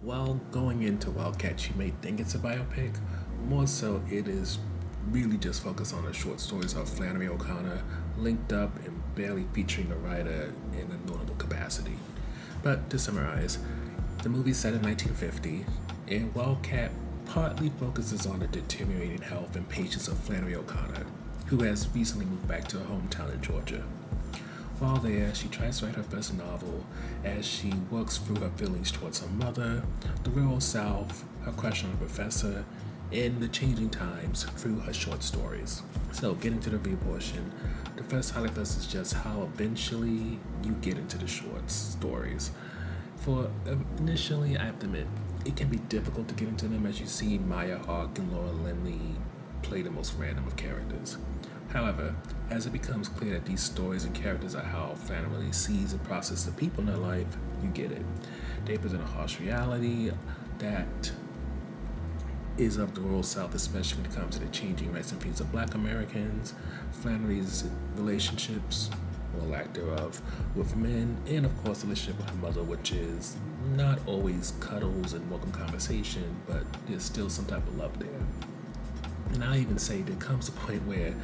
While going into Wildcat, you may think it's a biopic. More so, it is really just focused on the short stories of Flannery O'Connor, linked up and barely featuring the writer in a notable capacity. But to summarize, the movie set in 1950, and Wildcat partly focuses on the deteriorating health and patience of Flannery O'Connor, who has recently moved back to her hometown in Georgia. While there, she tries to write her first novel as she works through her feelings towards her mother, the rural South, her crush on a professor, and the changing times through her short stories. So, getting to the review portion, the first highlight us is just how eventually you get into the short stories. For initially, I have to admit, it can be difficult to get into them as you see Maya Hawke and Laura Linney play the most random of characters. However, as it becomes clear that these stories and characters are how Flannery sees and processes the people in her life, you get it. They present a harsh reality that is of the rural South, especially when it comes to the changing rights and feelings of Black Americans, Flannery's relationships, or lack thereof, with men, and of course the relationship with her mother, which is not always cuddles and welcome conversation, but there's still some type of love there. And I even say there comes a point where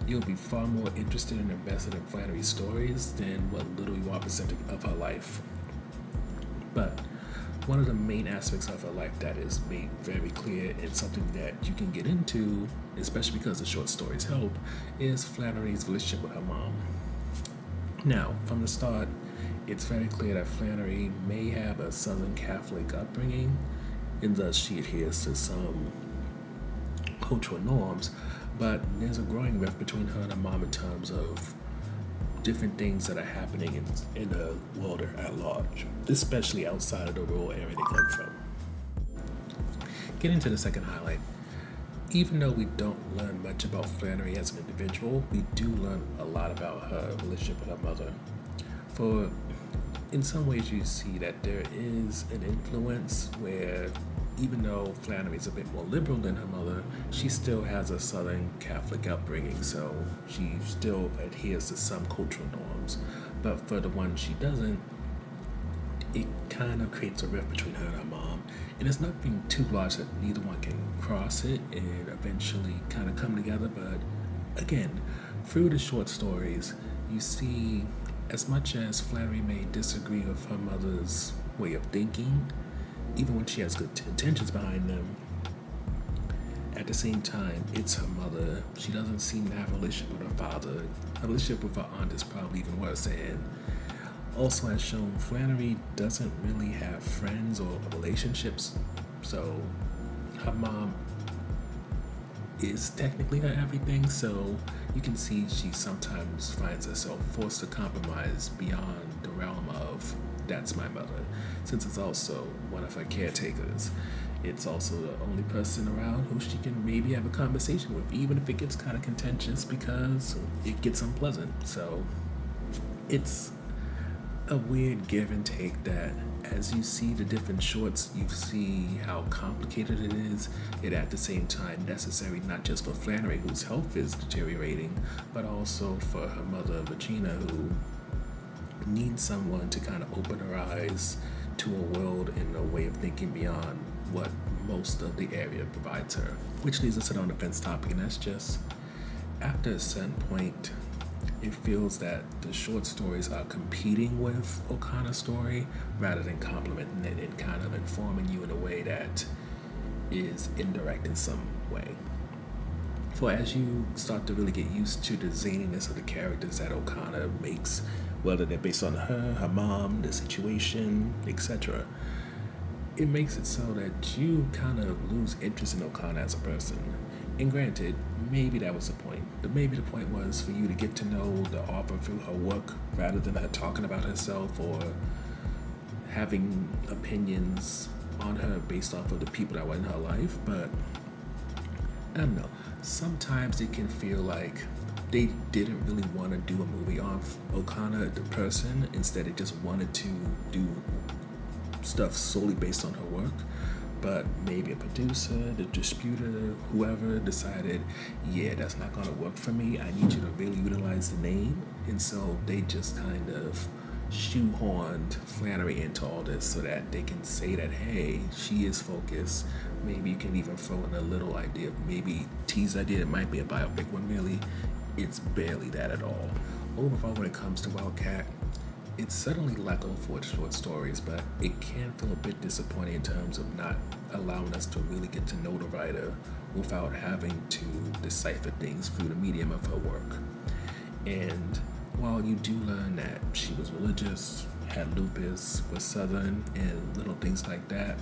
you'll be far more interested and invested in Flannery's stories than what little you are presenting of her life. But one of the main aspects of her life that is made very clear and something that you can get into, especially because the short stories help, is Flannery's relationship with her mom. Now, from the start, it's very clear that Flannery may have a Southern Catholic upbringing, and thus she adheres to some cultural norms, but there's a growing rift between her and her mom in terms of different things that are happening in the world at large, especially outside of the rural area they come from. Getting to the second highlight, even though we don't learn much about Flannery as an individual, we do learn a lot about her relationship with her mother. For in some ways you see that there is an influence where even though Flannery is a bit more liberal than her mother, she still has a Southern Catholic upbringing, so she still adheres to some cultural norms. But for the one she doesn't, it kind of creates a rift between her and her mom. And it's nothing too large that neither one can cross it and eventually kind of come together. But again, through the short stories, you see as much as Flannery may disagree with her mother's way of thinking, even when she has good intentions behind them, at the same time, it's her mother. She doesn't seem to have a relationship with her father. Her relationship with her aunt is probably even worse. And also, as shown, Flannery doesn't really have friends or relationships. So, her mom is technically her everything. So, you can see she sometimes finds herself forced to compromise beyond the realm of that's my mother, since it's also one of her caretakers. It's also the only person around who she can maybe have a conversation with, even if it gets kind of contentious because it gets unpleasant. So it's a weird give and take that as you see the different shorts, you see how complicated it is, yet at the same time necessary not just for Flannery, whose health is deteriorating, but also for her mother, Regina, who needs someone to kind of open her eyes to a world and a way of thinking beyond what most of the area provides her. Which leads us to the on-the-fence topic, and that's just after a certain point, it feels that the short stories are competing with O'Connor's story rather than complementing it and kind of informing you in a way that is indirect in some way. For as you start to really get used to the zaniness of the characters that O'Connor makes, whether they're based on her, her mom, the situation, etc., it makes it so that you kind of lose interest in O'Connor as a person. And granted, maybe that was the point, but maybe the point was for you to get to know the author through her work rather than her talking about herself or having opinions on her based off of the people that were in her life. But I don't know, sometimes it can feel like they didn't really want to do a movie on O'Connor, the person. Instead, they just wanted to do stuff solely based on her work. But maybe a producer, the distributor, whoever decided, yeah, that's not going to work for me. I need you to really utilize the name. And so they just kind of shoehorned Flannery into all this so that they can say that, hey, she is focused. Maybe you can even throw in a little idea, maybe tease idea it might be a biopic, when really it's barely that at all. Overall, when it comes to Wildcat, it's certainly legal for its short stories, but it can feel a bit disappointing in terms of not allowing us to really get to know the writer without having to decipher things through the medium of her work. And while you do learn that she was religious, had lupus, was Southern, and little things like that,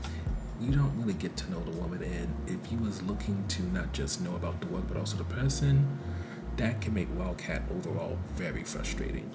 you don't really get to know the woman. And if you was looking to not just know about the work but also the person, that can make Wildcat overall very frustrating.